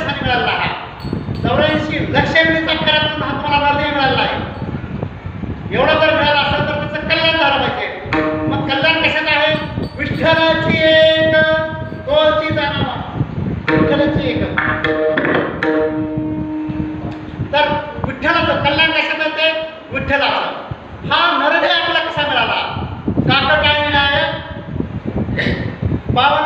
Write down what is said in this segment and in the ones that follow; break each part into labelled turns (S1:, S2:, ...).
S1: दिवसांनी मिळालेला आहे. 84 लक्ष वेळीचा करातून महात्माला नरदेह मिळालेला आहे. एवढं जर मिळालं असेल तर त्याचं कल्याण झालं पाहिजे. मग कल्याण कशात आहे? विठ्ठलाची एक तोची जाणावा, विठ्ठलाची एक. तर विठ्ठलाचं कल्याण कशात होते? विठ्ठलाचं. हा नरदेह आपल्याला कसा मिळाला? काकटाळीने आहे पावन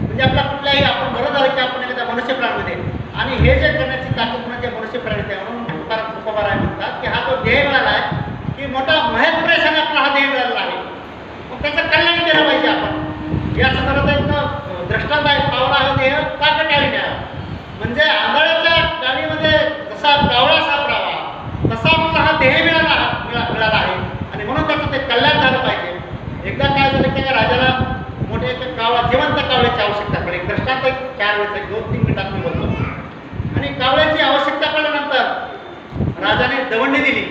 S1: म्हणजे आपला कुठलाही आपण बरं झालं की आपण एखाद्या मनुष्यप्राणीमध्ये आणि हे जे करण्याची ताकद म्हणजे मनुष्यप्राणी आहे म्हणून तुकोबाराय म्हणतात की हा जो ध्येय मिळाला आहे की मोठा महत् प्रयत्नाने आपला हा ध्येय मिळालेला आहे. मग त्याचं कल्याण केलं पाहिजे आपण. या संदर्भात दृष्टांत आहे कावळा हा देह काकटाळीने आहे. म्हणजे आंधळ्याच्या गाडीमध्ये जसा कावळा सापडावा तसा आपला हा ध्येय मिळाला आहे आणि म्हणून त्याचं ते कल्याण झालं पाहिजे. एकदा काय झालं की राजाला मोठे कावळा जिवंत कावळ्याची आवश्यकता पडली. दृष्टांत 4 वेळेचा 2-3 मिनिटात मी बोलतो. आणि कावळ्याची आवश्यकता पडल्यानंतर राजाने दवंडी दिली.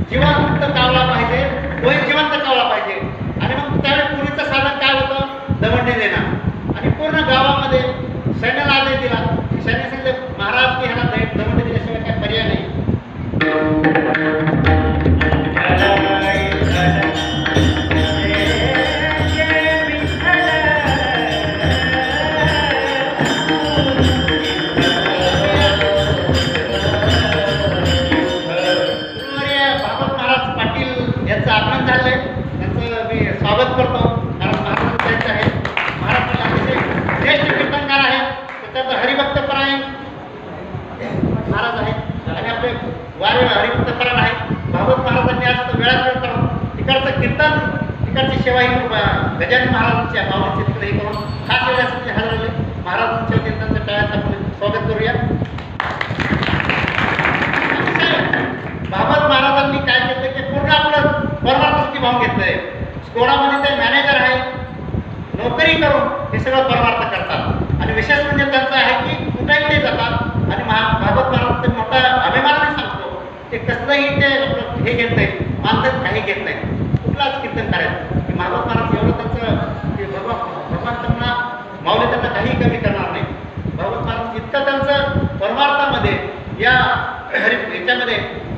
S1: जिवंत कावळा पाहिजे, तोही जिवंत कावळा पाहिजे. आणि मग त्यावेळी पूर्वीचं साधन काय होतं? दवंडी देणं. आणि पूर्ण गावामध्ये सैन्याला आदेश दिला. सैन्य सांगितले महाराज की ह्याला दवंडी दिल्याशिवाय काय पर्याय नाही. स्वागत करतो कारण महाराष्ट्राचे आहे. महाराष्ट्राचे ज्येष्ठ कीर्तनकार आहेत. त्याच्यात हरिभक्तपरायण महाराज आहेत आणि आपले वारे हरिभक्तपरायण आहेत. भागवत महाराजांनी आज वेळात वेळ करून तिकडचं कीर्तन तिकडची सेवा ही गजानन महाराजांच्या भावनेची तिकडे हे करून खास वेळासाठी हजर झाले. महाराजांच्या कीर्तनच्या टाळ्याचं आपण स्वागत करूया. भागवत महाराजांनी काय केलं की पूर्ण आपलं परमार्थासाठी भाव घेतलंय. कोणामध्ये ते मॅनेजर आहे, नोकरी करून हे सगळं परमार्थ करतात. आणि विशेष म्हणजे त्यांचं आहे की कुठेही ते जातात आणि भागवत महाराजांचा मोठा अभिमानाने सांगतो ते कसलंही ते हे घेत नाही, मानधन काही घेत नाही. कुठलाच कीर्तन करायचं की भागवत महाराज एवढं त्यांचं की भगवान त्यांना माऊली त्यांना काही कमी करणार नाही. भागवत महाराज इतकं त्यांचं परमार्थामध्ये या याच्यामध्ये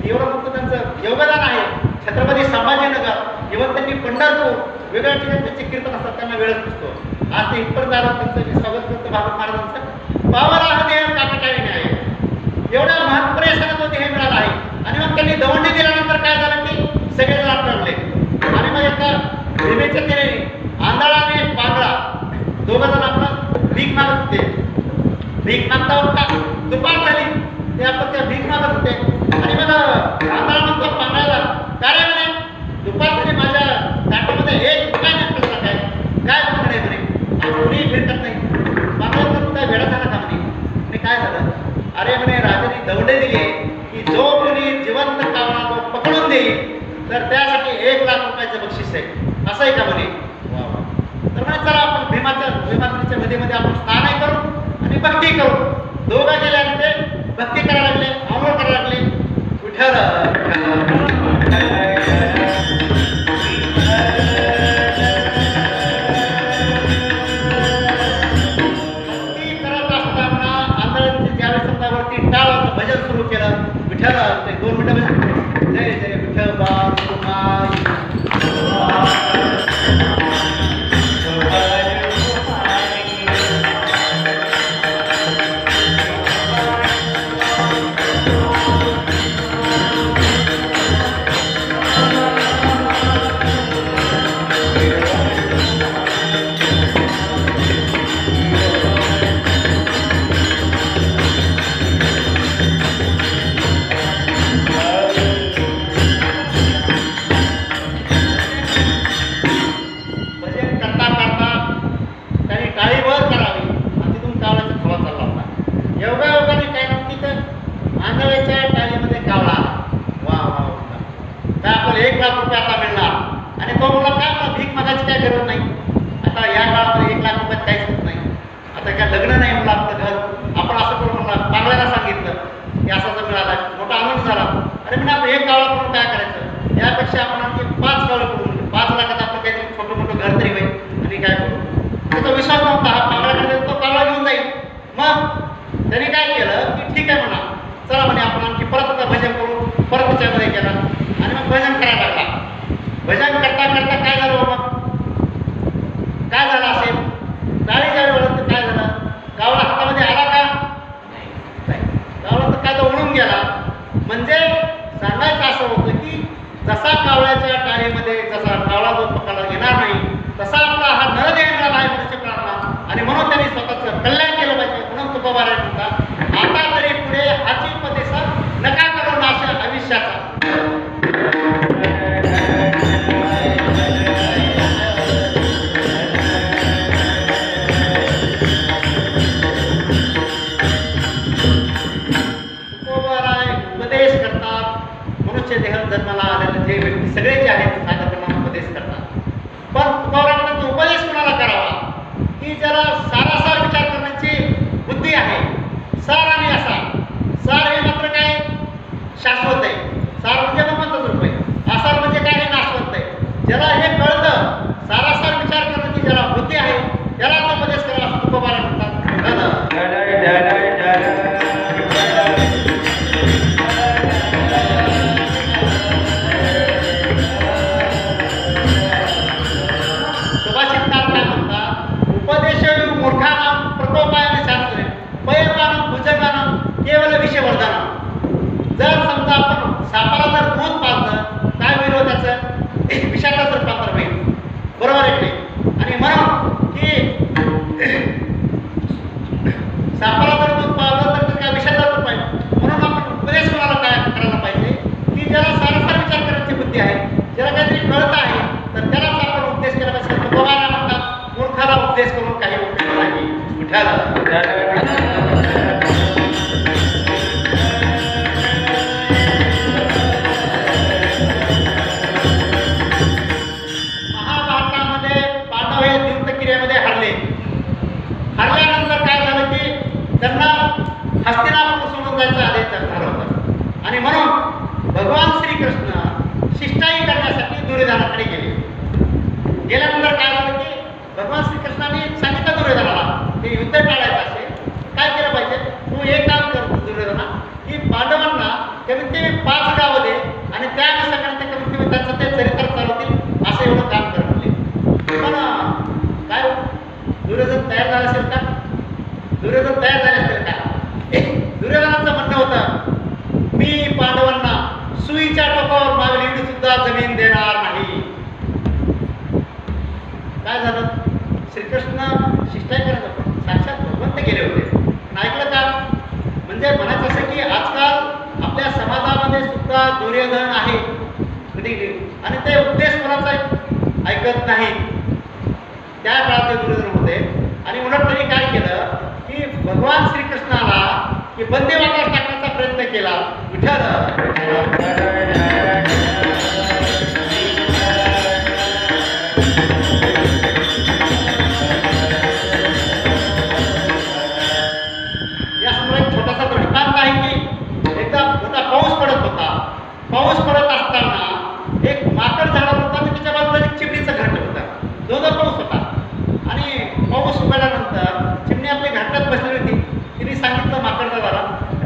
S1: एवढं मोठं त्यांचं योगदान आहे. छत्रपती संभाजीनगर इव्हन त्यांनी पंढरपूर वेगळ्या ठिकाणी त्यांचे कीर्तन असतात, त्यांना वेळच नसतो. आज ते इथपर्यंत आलं त्यांचं मी स्वागत करतो भागवत महाराजांचं. पावाला हा देह काकटाळीने आहे. एवढ्या महत्प्रयत्नाने तो देह मिळाला आहे. आणि मग त्यांनी दवंडी दिल्यानंतर काय झालं की सगळेजण आपले आणि मग एका भीमेच्या तिने आंधळाने पागळा दोघं जण आपलं भीक मागत होते. भीक मागता होता दुपार झाली ते आपण त्या भीक मागत होते. आणि मग आंधळा म्हणतो पागळ्याला काय रे म्हणे दुपार झाली माझ्या ताटामध्ये एक काय नाही प्रश्न काय म्हणे म्हणे कोणी भेटत नाही. पागळ्याचं काय वेळा झाला का म्हणे काय झालं? अरे म्हणे राजाने दवंडी दिली की जो कोणी जिवंत कावळा जो पकडून देईल तर त्यासाठी 1 लाख रुपयाचं बक्षीस आहे. असं आहे का म्हणे? तर म्हणे चला आपण भीमात्रीच्या नदीमध्ये आपण स्नान करू आणि भक्ती करू. दोघं गेले आणि ते भक्ती करायला लागले, आंघोळ करायला लागले. विठ्ठल विठ्ठल ते 2 मिनिटं जय जय विठोबा तुम्हारी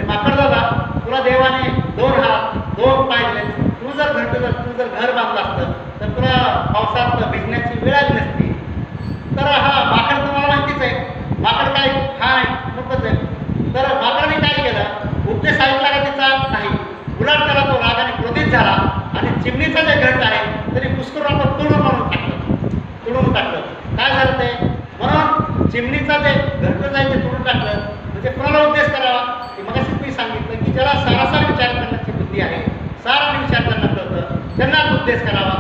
S1: माकडदादा तुला देवाने 2 घर बांधलं असतं तर तुला पावसात भिजण्याची वेळ आली नसती. तर हा माकड तुम्हाला माहितीच आहे, माकड काय हाय नकोच आहे. तर माकडाने काय केलं, उपदेश ऐकला का तिचा नाही, उलट त्याला तो रागाने क्रोधित झाला आणि चिमणीचा जे घरट आहे तरी पुष्कळ आपण तोडून टाकलं. काय झालं ते, म्हणून चिमणीचा जे घरट आहे ते तोडून टाकलं. म्हणजे कोणाला उपदेश करावा, की मगाशीच मी सांगितलं की ज्याला सारासार विचार करण्याची बुद्धी आहे, साराने विचार करणं कळतं, त्यांनाच उपदेश करावा.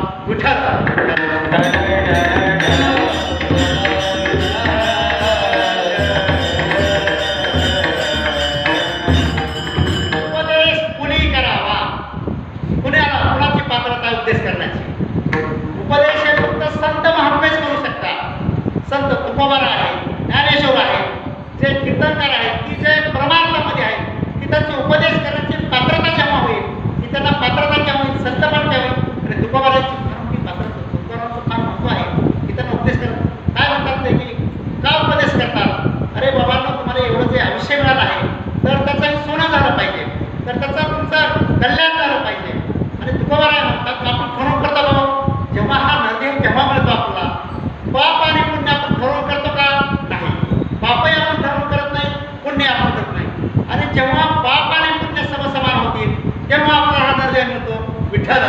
S1: उपदेश कुणी करावा, कुणाची पात्रता उपदेश करण्याची. उपदेश हे फक्त संत महात्मेच करू शकतात. संत तुकोबार आहे, ज्ञानेश्वर आहे, जे कीर्तनकार आहेत की जे परमार्थामध्ये आहेत, की त्यांचे उपदेश करण्याची पात्रता जेव्हा होईल, की त्यांना पात्रता जेव्हा होईल, संतपण जेव्हा होईल. आणि तुकोबाराची तुकोबाराचं फार महत्व आहे की त्यांना उपदेश करतात. काय म्हणतात ते, की का उपदेश करतात, अरे बाबांनो तुम्हाला एवढं जे आयुष्य मिळालं आहे तर त्याचं सोनं झालं पाहिजे, तर त्याचं तुमचं कल्याण झालं पाहिजे. आणि तुकोबार आहे म्हणतात आपण ठरवून करतो बाबा, जेव्हा हा नरदेव जेव्हा मिळतो आपला, पाप आणि पुण्य आपण ठरवून करतो का, नाही. पापही आपण ठरवून करत नाही, पुण्य आपण करत नाही. आणि जेव्हा पाप आणि पुण्य समसमान होतील तेव्हा आपला हा नरदेव मिळतो. विठ्ठल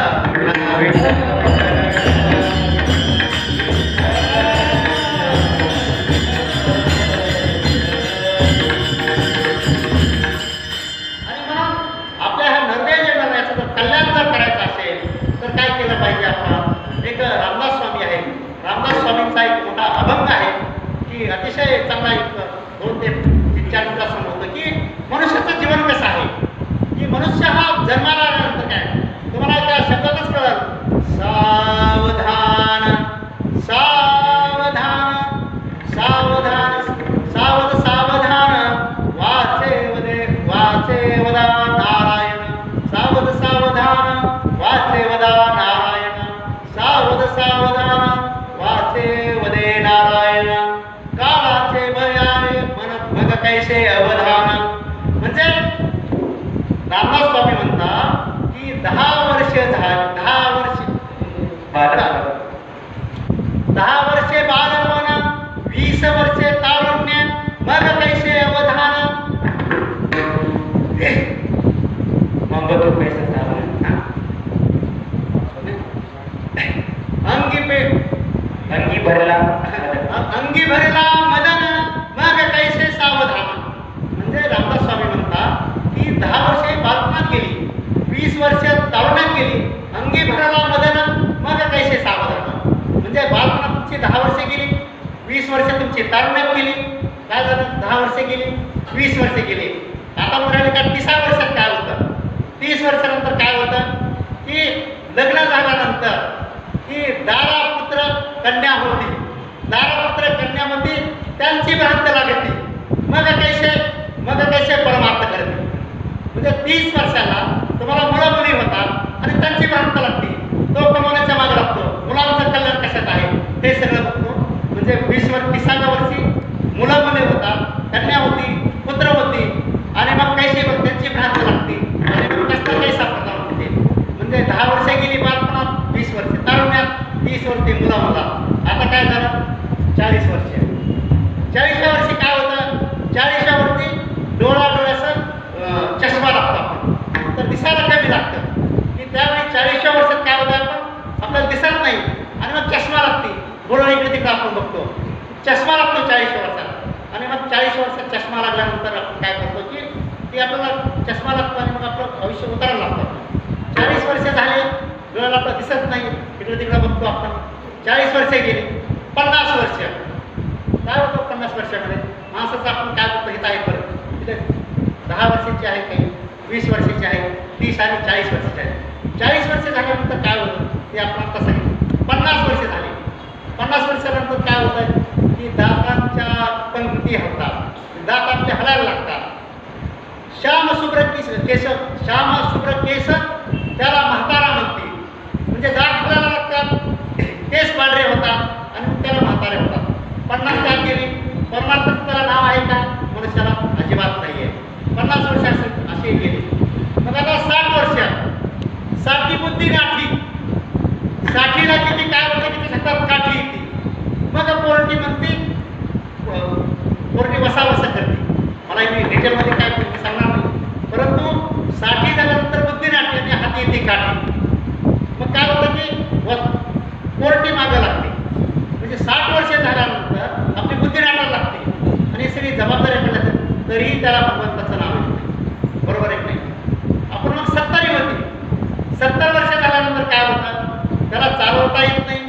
S1: रामदास स्वामी आहे. रामदास स्वामींचा एक मोठा अभंग आहे की अतिशय चांगला, एक 2 ते 4 मिनिटात सांगतो की मनुष्याचं जीवन कसं आहे, की मनुष्य हा जन्माला आल्यानंतर काय, तुम्हाला एका शब्दातच कळलं, सावधान सावधान सावधान सावध सावधान वाचे वदा नारायण, सावध सावधान वाचे वदा नारायण, सावध सावधान वाचे वदे नारायण, काळाचे भयाने मन भग कैसे अवधान. म्हणजे रामदास स्वामी म्हणतात की 10 वर्षे 10 वर्षे बालपण, 20 वर्षे तारुण्य, मग कैसे अवधान. मग तो कैसे अंगी भरला मदन, मग कैसे सावधान. म्हणजे रामदास स्वामी म्हणतात की 10 वर्षे बालपणात गेली, 20 वर्षे तारुण्यात गेली, अंगी भरला मदन, मग कैसे सावधान. म्हणजे बालपणात तुमची 10 वर्षे गेली, 20 वर्षे तुमची तारुण्यात गेली. काय झालं, 10 वर्षे गेली, 20 वर्षे गेली. आता म्हणाले का 30 वर्षात काय होतं, 30 वर्षानंतर काय होतं, की लग्न झाल्यानंतर की दारा पुत्र कन्या होती, दारापुत्र कन्यामध्ये त्यांची भ्रांत लागते, मग कैसे परमार्थ करते. म्हणजे 30 वर्षाला तुम्हाला मुलं मुली होतात आणि त्यांची भ्रांत लागते, तो कमवण्याच्या मागे लागतो, मुलांचं कल्याण कशात आहे हे सगळं बघतो. म्हणजे 30व्या वर्षी मुलं मुली होतात, कन्या होती, पुत्र होती, आणि मग त्यांची भ्रांत लागते आणि मग कसं कैसा प्रकार होते. म्हणजे 10 वर्षे गेली बालपणात, 20 वर्षे तारुण्यात, 30 वर्षे मुला. आता काय झालं, 40 वर्ष. 40व्या वर्षी काय होतं, 40व्या वर्षी डोळ्याचं चष्मा लागतो आपण, तर दिसायला कमी लागतं. की त्यावेळी 40व्या वर्षात काय होतं, आपल्याला दिसत नाही आणि मग चष्मा लागते, डोळा इकडे तिकडे आपण बघतो, चष्मा लागतो 40व्या वर्षात. आणि मग 40 वर्षात चष्मा लागल्यानंतर आपण काय करतो की आपल्याला चष्मा लागतो आणि मग आपलं भविष्य उतरायला लागतं. 40 वर्ष झाले, डोळ्याला आपलं दिसत नाही, इकडे तिकडे बघतो आपण. 40 वर्षे गेली, 50 वर्ष. काय होतं 50 वर्षामध्ये माणसाचं आपण काय बघतो, हित आहे बरं, तिथे 10 वर्षाची आहे, काही 20 वर्षाची आहे, 30 आणि 40 वर्षाची आहे. 40 वर्ष झाल्यानंतर काय होतं ते आपण आता सांगितलं. 50 वर्ष झाली, 50 वर्षानंतर काय होतं की दातांच्या पंक्ती होतात, दात आपले हलायला लागतात. श्यामशुभ्र केस त्याला म्हातारा म्हणते. म्हणजे दात हलायला लागतात, केस पांढरे होतात आणि त्याला म्हातारे होतात. 50 काय केली, परमार्थाचं त्याला नाव आहे का, मनुष्याला अजिबात नाही आहे. 50 वर्ष असे गेली. मग आता 60 वर्षात 60 बुद्धी गाठली, म्हणते कोर्टी वसावसा करते. मला मी डिटेलमध्ये काय सांगणार नाही, परंतु 60 झाल्यानंतर बुद्धिनाट्य आणि हाती येते काठी. मग काय होतं की कोर्टी मागं लागते, म्हणजे 60 वर्ष झाल्यानंतर आपली बुद्धी नाटायला लागते आणि सगळी जबाबदारी पडल्या तरीही त्याला भगवंताचं नाव येत नाही. बरोबर आहे नाही? आपण मग 70 होती, 70 वर्ष झाल्यानंतर काय होतं, त्याला चालवता येत नाही.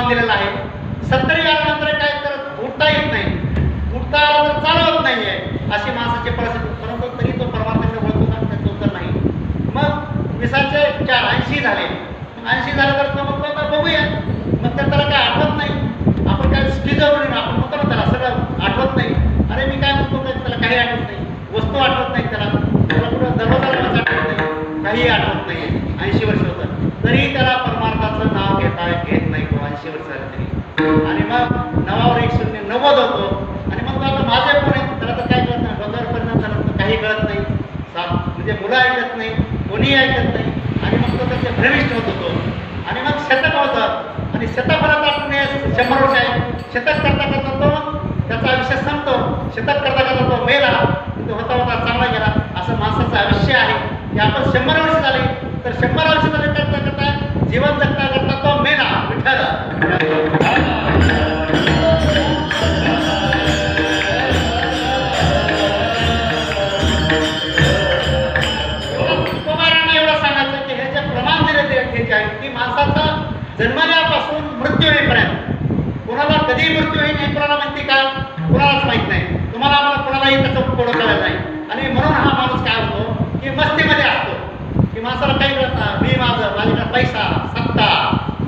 S1: दिलेला आहे. 70 यानंतर काय तर उठता येत नाही, उठता आला तर चालवत नाहीये अशी माणसाची परिस्थिती. परंतु तरी तो परमात्म्याकडे बोलतो का, त्याचं उत्तर नाही. मग 20चे 4 80 झाले, 80 झाले तर तो म्हणतो आता बघूया. मग तर त्याला काय आठवत नाही, आपण काय स्किझोफ्रेनिया आपण म्हणतो ना, त्याला सगळं आठवत नाही. अरे मी काय म्हणतो काय, त्याला काही आठवत नाही, वस्तू आठवत नाही, त्याला कुठं दरवाजाला आठवत नाही, काही आठवत नाही. 80 वर्ष होतं तरी त्याला परमार्थाचं नाव घेत नाही तो 80 वर्ष झाले तरी. आणि मग 9वर 1 शून्य 90 होतो आणि मग तो आता माझे कोण आहे, त्याला तर काय कळत नाही, डोक्यावर परिणाम झाला तर काही कळत नाही. म्हणजे मुलं ऐकत नाही, कोणीही ऐकत नाही आणि मग तो त्याचे भ्रमिष्ठ होत होतो. आणि मग शतक होतं आणि शतकभरात आपण 100 वर्ष आहे. शतक करता करता तो त्याचा आयुष्य संपतो, शतक करता करता तो मेला, तो होता होता चांगला गेला. असं माणसाचं आयुष्य आहे की आपण 100 वर्ष झाले तर 100 वर्ष झाले करता करता जीवन जगता करता तो मेला. विठ्ठल एवढं सांगायचं की ह्याचे प्रमाण दिले आहे की माणसाचा जन्मल्यापासून मृत्यू होईपर्यंत कोणाला कधी मृत्यू होईल हे कोणाला माहिती का, कोणालाच माहित नाही. तुम्हाला आम्हाला कोणालाही त्याचं कोण कळत नाही. आणि म्हणून हा माणूस काय होतो की मस्तीमध्ये असतो की माणसाला काही कळत नाही. मी माझं, माझ्याकडे पैसा, सत्ता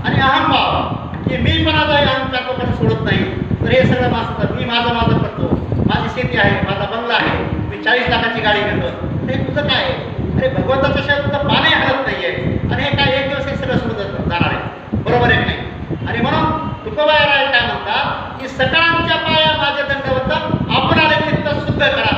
S1: आणि अहंभाव की मी पणाचा अहंकार तो कधी सोडत नाही. तर हे सगळं माणसाचं मी माझं माझं करतो. माझी शेती आहे, माझा बंगला आहे, मी 40 लाखाची गाडी घेतो. हे तुझं काय आहे? अरे भगवंताच्या शिवाय तुझं पाणी हलत नाही आहे. आणि हे काय एक दिवस हे सगळं सोडत जाणार आहे. बरोबर आहे की नाही? आणि म्हणून तुकोबाराय काय म्हणतात की सकाळच्या पाया माझे दंडवत आपण आले चित्त शुद्ध करा.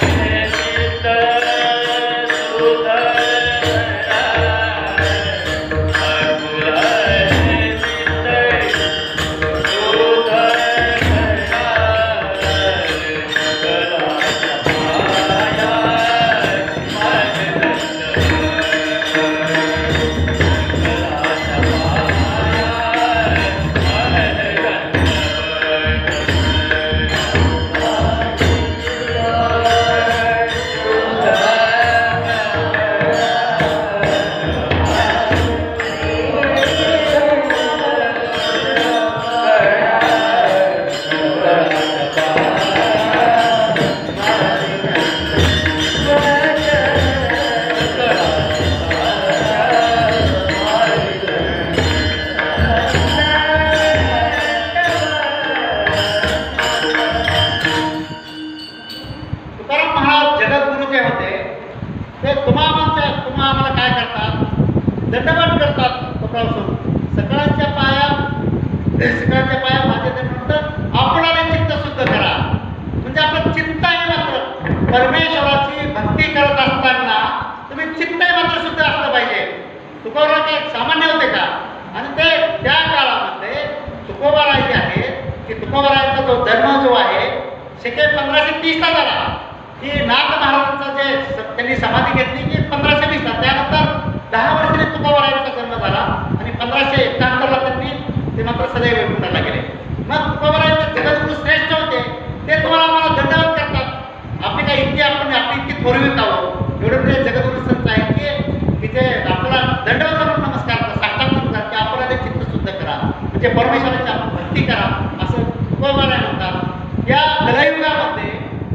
S2: Hare
S1: शिखराच्या पाया माझे म्हणतं आपणाला चित्त शुद्ध करा. म्हणजे आपण चित्त आहे मात्र परमेश्वराची भक्ती करत असताना तुम्ही चित्त मात्र शुद्ध असलं पाहिजे. तुकोबा काय सामान्य होते का? आणि ते त्या काळामध्ये तुकोबाराय जे आहे की तुकोबारायांचा जो जन्म जो आहे शके 1530ला झाला. ही नाथ महाराजांचा जे त्यांनी समाधी घेतली की 1520ला. त्यानंतर 10 वर्षांनी तुकोबारायांचा जन्म झाला आणि 1571ला त्यांनी ते मात्र सदैव वैकुंठाला गेले. मग तुकोबारायांचे जगद्गुरू श्रेष्ठ होते ते तुम्हाला आम्हाला दंडवत करतात. आपली काय इतकी आपण आपली इतकी थोरवी का हो? एवढे म्हणजे जगद्गुरू संत आहेत की ते आपल्याला दंडवत करून नमस्कार करतात, साष्टांग करतात की आपल्याला चित्त शुद्ध करा म्हणजे परमेश्वराची आपण भक्ती करा असं तुकोबाराय म्हणतात. या कलयुगामध्ये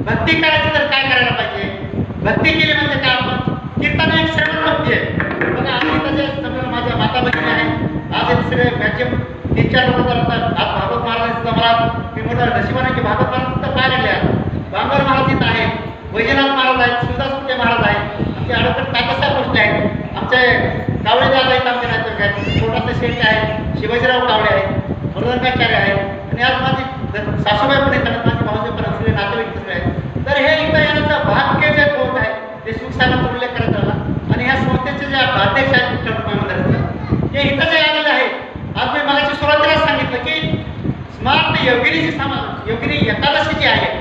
S1: भक्ती करायची तर काय करायला पाहिजे? भक्ती केली म्हणजे काय? आपण कीर्तन एक श्रवण भक्ती आहे. बघा आम्ही तसे सगळं माझ्या माता भगिनी आहेत. आज हे सगळे मॅक्झिमम 3-4 लोक जातात. आज भागवत महाराजांचा मला मी मोठं नशिबाने की भागवत महाराज तर पाहायला लागले आहेत. बांगर महाराज इथं आहेत, वैजनाथ महाराज आहेत, शिवदास फुले महाराज आहेत, आमचे आडोकर तात्यासाहेब गोष्टी आहेत, आमचे कावळे दादा आहेत, आमचे नातेवाईक आहेत, छोटासे शेट्टी आहेत, शिवाजीराव कावळे आहेत, मृदंगाचार्य आहेत आणि आज माझी सासूबाई पण येतात, माझी भाऊसाहेब पण असलेले नातेवाईक सगळे आहेत. तर हे इथं येण्याचं भाग्य जे होत आहे ते सुखसाहेबांचा उल्लेख करत आला. आणि ह्या संस्थेचे जे अध्यक्ष आहेत मंडळाचे ते इथं जे आलेले आहेत. आज मी मगाशी सुरुवातीलाच सांगितलं की स्मार्ट योगिनी एकादशी जी आहे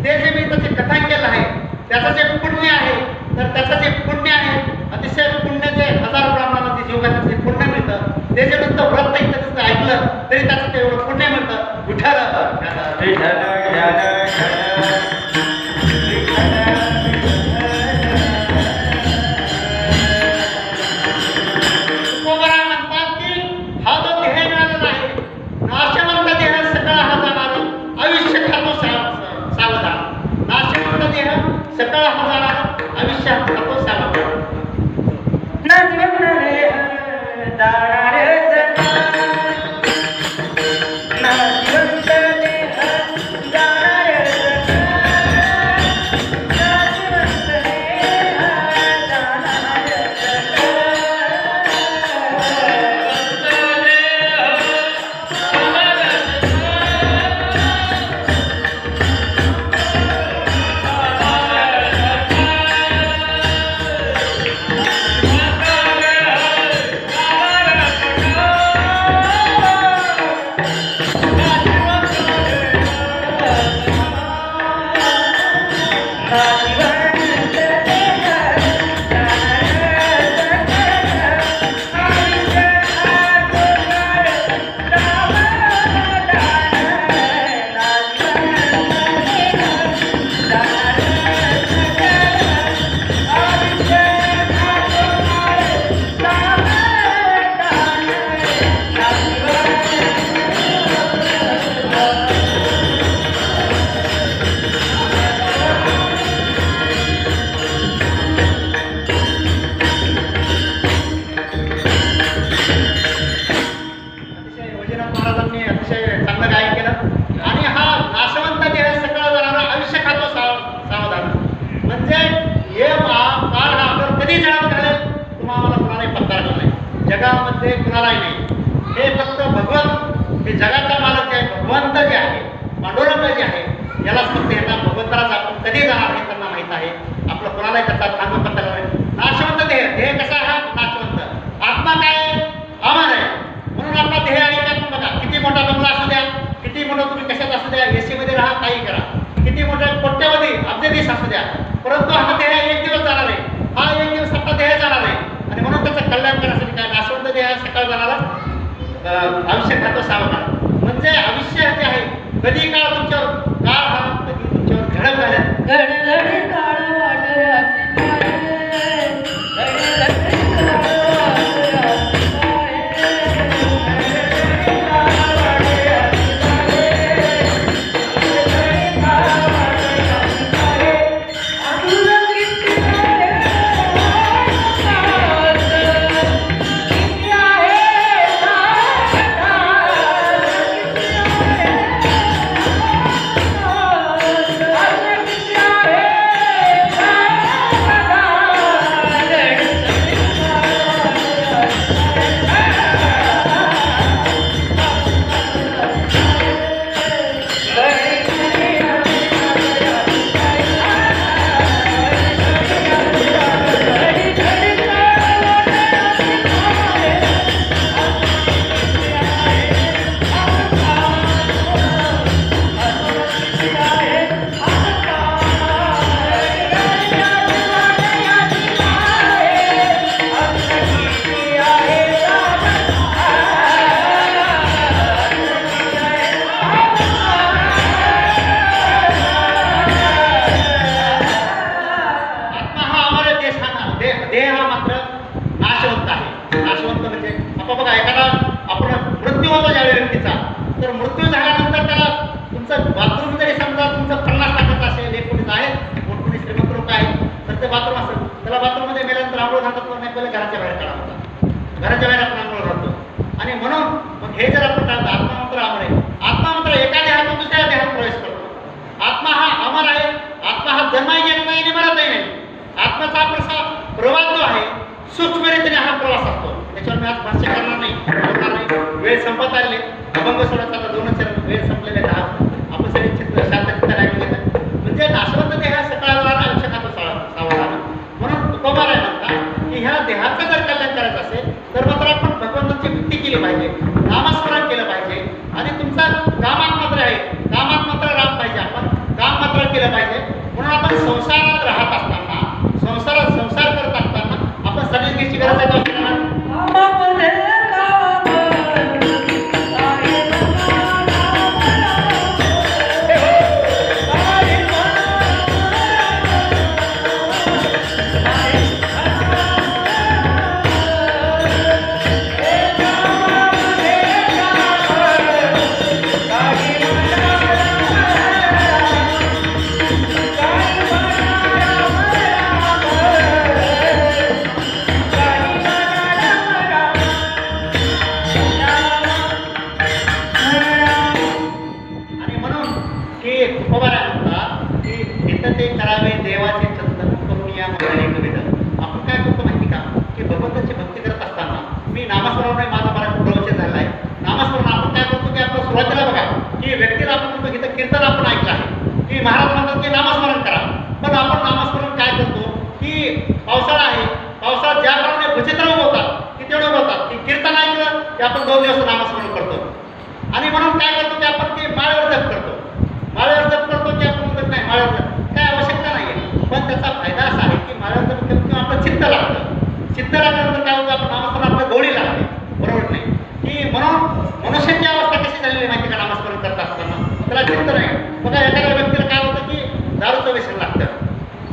S1: ते जे मी इथं जे कथन केलं आहे त्याचं जे पुण्य आहे तर त्याचं जे पुण्य आहे अतिशय पुण्य जे हजारो ब्राह्मणांना जे योगाचं जे पुण्य मिळतं ते जे नुसतं व्रत इथं नुसतं ऐकलं तरी त्याचं ते एवढं पुण्य मिळतं. विठ्ठल सकाळ हा जाणार आयुष्य खातो सावधान. जगामध्ये कुणालाही नाही. हे फक्त भगवंत हे जगाचा मालक आहे. भगवंत जे आहे पांडुरंग जे आहे यालाच फक्त यांना भगवंतालाच आपण कधी जाणार हे त्यांना माहीत आहे. आपलं कुणालाही त्याचा थांब पत्ता नाही. नाशवंत देह कसा हा नाशवंत, आत्मा काय अमर आहे. म्हणून आपला देह आणि त्यात बघा किती मोठा बंगला असू द्या, किती मोठं तुम्ही कशात असू द्या, एसी मध्ये राहा, काही करा, किती मोठ्या कोट्यावधी अब्जदेश असू द्या, परंतु हा देह एक दिवस जाणार आहे. हा एक दिवस आपला देह जाणार आहे आणि म्हणून त्याचं कल्याण करण्यासाठी काय नाशवंत देह सकाळ जाणारा आयुष्य खातो सावधान. म्हणजे आयुष्य जे आहे कधी काळ तुमच्यावर काळ हा कधी तुमच्यावर घडत झाल्या तर मृत्यू झाल्यानंतर त्याला तुमचं बाथरूम जरी समजा तुमचं 50 लाखाचं असेल, एक कोणीच आहे, कोणी श्रीमंत लोक आहेत, तर ते बाथरूम असेल, त्याला बाथरूममध्ये मेल्यानंतर आंघोळ घालतात नाही, पहिले घराच्या बाहेर काढा होता, घराच्या बाहेर आपण आंघोळ घालतो. आणि म्हणून मग हे जर आपण टाळतो, आत्मा मात्र अमर आहे. आत्मा मात्र एका देहातून दुसऱ्या देहात प्रवेश करतो. आत्मा हा अमर आहे. आत्मा हा जन्माही घेत नाही आणि मरतही नाही. आत्म्याचा प्रसा प्रवास जो आहे सूक्ष्मरीतीने हा प्रवास असतो. त्याच्यावर मी आज भाष्य करणार नाही. वेळ संपत आले, अभंग सोडायचा आता 2 चरण, वेळ संपलेले आहात. आपण सगळे चित्र शांत चित्र ऐकले म्हणजे नाशवंत देह सकाळला आयुष्य खातो सावधान. म्हणून तुकोबा आहे म्हणता की ह्या देहाचं जर कल्याण करायचं असेल तर मात्र आपण भगवंताची भक्ती केली पाहिजे, नामस्मरण केलं पाहिजे. आणि तुमचा कामात मात्र आहे, कामात मात्र राम पाहिजे, आपण काम मात्र केलं पाहिजे. म्हणून आपण संसारात राहत असताना, संसार करत असताना आपण सगळ्यांची गरज आहे का? करावे देवाचे चंदन करून या मराठी कविता. आपण काय करतो माहिती का की भगवंताची भक्ती करत असताना मी नामस्मरणामुळे माझा बराच प्रवचन झाला आहे. नामस्मरण आपण काय करतो की आपण सुरुवातीला बघा की व्यक्तीला आपण म्हणतो की कीर्तन आपण ऐकलं आहे की महाराज म्हणतात की नामस्मरण करा. पण आपण नामस्मरण काय करतो की पावसाळा आहे, पावसाळ्यात ज्याप्रमाणे भचित्र होतात की तेवढं होतात की कीर्तन ऐकलं की आपण 2 दिवस नामस्मरण करतो. आणि म्हणून काय करतो की आपण की माळेवर जप करतो, माळेवर जप करतो की आपण म्हणत नाही माळेवर जप काय आवश्यकता नाही आहे. पण त्याचा फायदा असा आहे की माळेवर जप केलं किंवा आपलं चित्त लागतं. चित्त लागल्यानंतर काय होतं, आपण नामस्मरण आपल्या गोळी लागते, बरोबर नाही की. म्हणून मनुष्याची अवस्था कशी झालेली माहिती का नामस्मरण करत असताना त्याला चित्त नाही. बघा एखाद्या व्यक्तीला काय होतं की दारूचं व्यसन लागतं,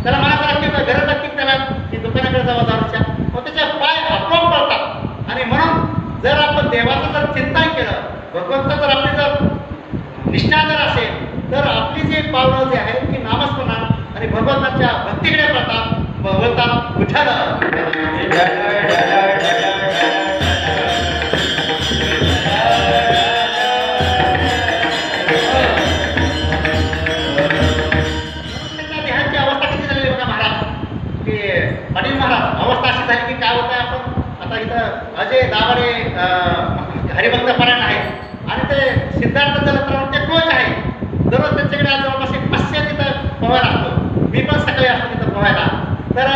S1: त्याला मनाचं लागते गरज लागते त्याला की दुकानाकडे जावं दारूच्या, मग त्याच्या पाय आपोआप पडतात. आणि म्हणून जर आपण देवाचं जर चिंतन केलं, भगवंत जर आपली जर निष्ठा जर असेल तर आपली जे पावलं जे आहेत की नामस्मरण आणि भगवंताच्या भक्तीकडे पडतात. भगवंता विठ्ठल देहाची अवस्था कशी झालेली बघा महाराज की पाटील महाराज अवस्था अशी झाली की काय होत आहे. आपण आता इथं अजय दाभाडे हरिभक्त पारायण आहे आणि ते सिद्धार्थ जलत्रावर ते कोच आहे. दररोज त्यांच्याकडे आज जवळपास 500 तिथं पोहायला असतो. मी पण सकाळी असतो तिथं पोहायला. तर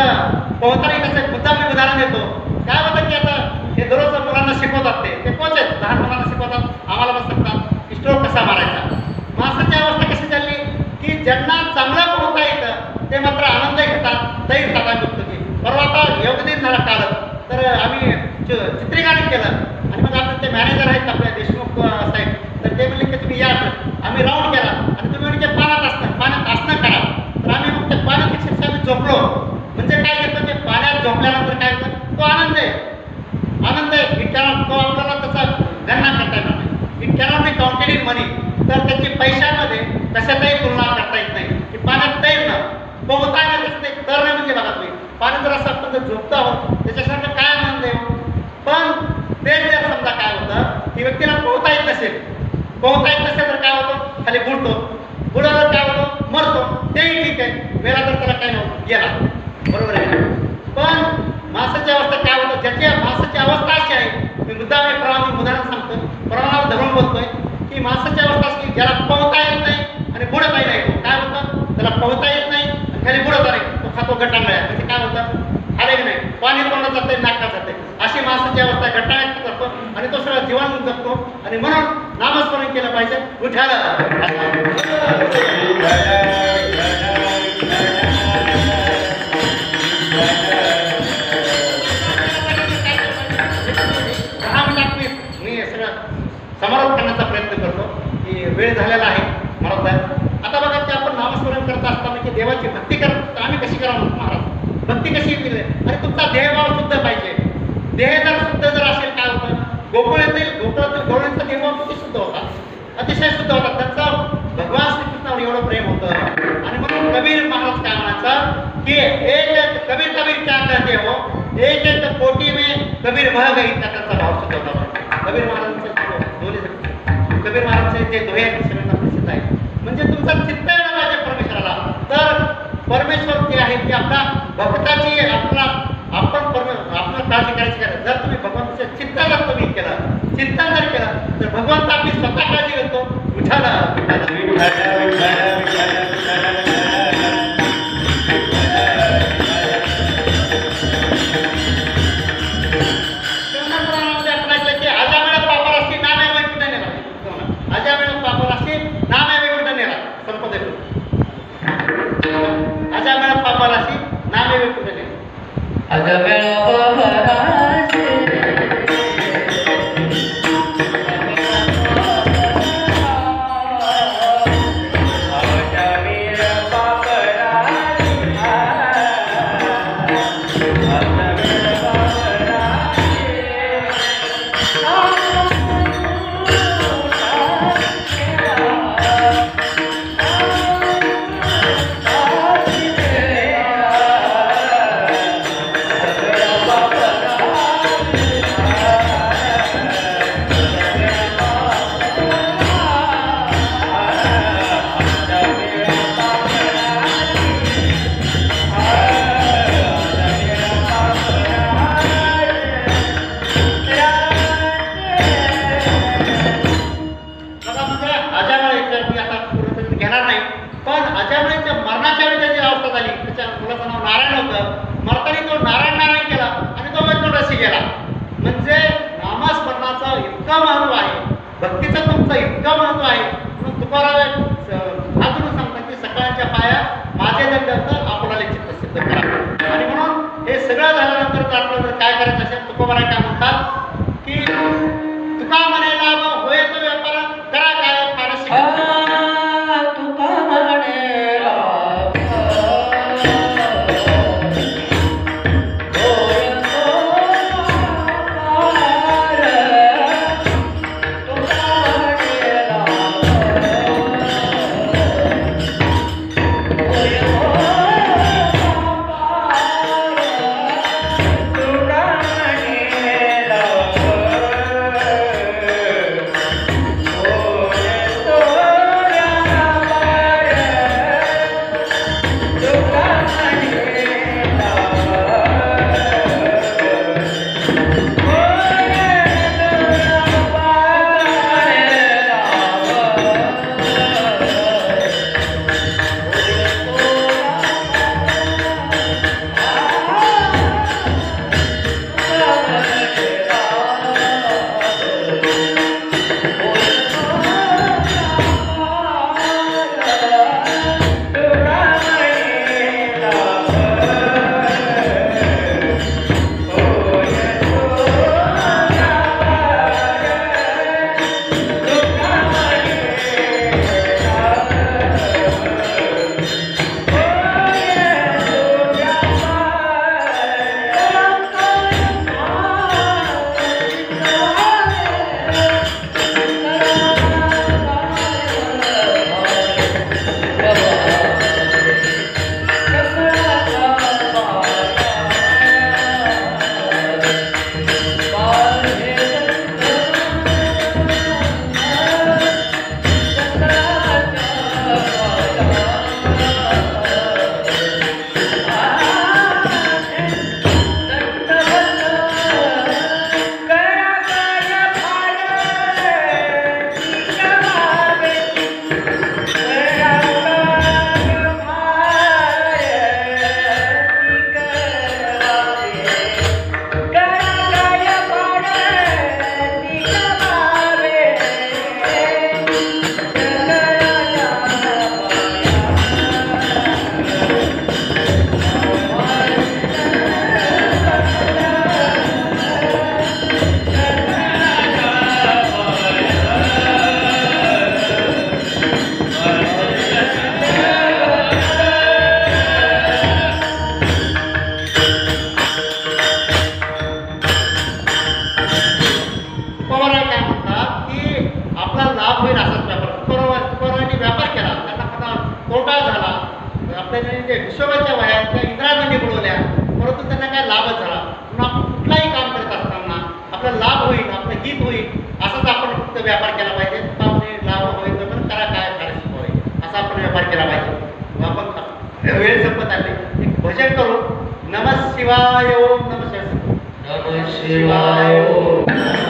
S1: पोहताना त्याचं मुद्दाम मी उदाहरण देतो. काय होतं की आता हे दररोज मुलांना शिकवतात, ते कोच आहेत, लहान मुलांना शिकवतात, आम्हाला पण सांगतात की स्ट्रोक कसा मारायचा. माणसाची अवस्था कशी झाली की ज्यांना चांगलं पोहता येतं ते मात्र आनंद घेतात, दैर खातात बघतो की. परवा आता योगदिन झाला काल, तर आम्ही चित्रीकरण केलं आणि मग आपण ते मॅनेजर आहेत आपल्या देशमुख साहेब, तर ते म्हणले की तुम्ही या. आम्ही राऊंड केला आणि तुम्ही म्हणजे पाण्यात असणं करा. तर आम्ही मग त्या पाण्यात शिक्षक आम्ही झोपलो. म्हणजे काय घेतो ते पाण्यात झोपल्यानंतर काय होतं, तो आनंद आहे. इट कॅनॉट, तो आपल्याला त्याचा गणना करता येणार नाही. It cannot be counted in money. तर त्याची पैशामध्ये कशातही तुलना करता येत नाही की पाण्यात तैरणं पोहता येणार तसं ते तरणं म्हणजे बघा तुम्ही पाण्यात जर असं आपण जर झोपतो आहोत त्याच्यासारखं काय आनंद आहे. पण ते जर समजा काय होतं की व्यक्तीला पोहता येत नसेल तर काय होतं, खाली बुडाला काय होतं, मरतो. तेही ठीक आहे, वेळा तर त्याला काय नव्हतं गेला, बरोबर आहे. पण माणसाची अवस्था काय होतं, ज्याची माणसाची अवस्था अशी आहे, मी उदाहरण सांगतो, प्रमाणावर धरून बोलतोय की माणसाची अवस्था अशी की ज्याला पोहता येत नाही आणि बुडता नाही. तो काय होतं, त्याला पोहता येत नाही आणि खाली बुडत नाही, तो खातो गटांगळ्या. म्हणजे काय होतं, हालेक नाही, पाणी तोंडात जाते, नाकात जाते. अशी माणसाची अवस्था गटाळ्यात करतो आणि तो सगळा जीवन जगतो. आणि म्हणून नामस्मरण केलं पाहिजे. विठ्ठल मी सगळं समारोप करण्याचा प्रयत्न करतो की वेळ झालेला आहे. मला आता बघा की आपण नामस्मरण करत असताना की देवाची भक्ती करत आम्ही कशी करावं महाराज, भक्ती कशी केली. आणि तुमचा देहभाव शुद्ध पाहिजे. देह जर शुद्ध जर असेल काय होतं, गोकुळातील गवळींचा देहभाव किती शुद्ध होता. अतिशय शुद्ध होतात. त्यांचं भगवान श्रीकृष्णावर एवढं प्रेम होतं. आणि म्हणून कबीर महाराज काय म्हणायचं की एक कबीर कबीर क्या कहते हो, एक एक कोटी में कबीर बह गई. त्यांचा भाव शुद्ध होता. कबीर महाराजांचे दोन्ही कबीर महाराजांचे जे दोहे सगळ्यांना प्रसिद्ध आहे. म्हणजे तुमचा चित्त आहे ना पाहिजे परमेश्वराला, तर परमेश्वर ते आहे की आपला भक्ताची आपला आपण आपण काळजी करायची गरज. जर तुम्ही भगवंताचं चिंतन जर तुम्ही केलं, चिंतन जर केलं तर भगवंत आपली स्वतः काळजी घेतो. त्यांनी जे हिशोबाच्या वह्या त्या इंदिरागांधी बुडवल्या, परंतु त्यांना काय लाभच झाला. म्हणून आपण कुठलाही काम करत असताना आपला लाभ होईल, आपलं हित होईल असाच आपण फक्त व्यापार केला पाहिजे. आपले लाभ होईल तर पण करा, काय करायचं होईल असा आपण व्यापार केला पाहिजे. आपण वेळ संपत आली, एक भजन करू. नमः शिवाय ओम नमः शिवाय.
S2: नमः शिवाय ओम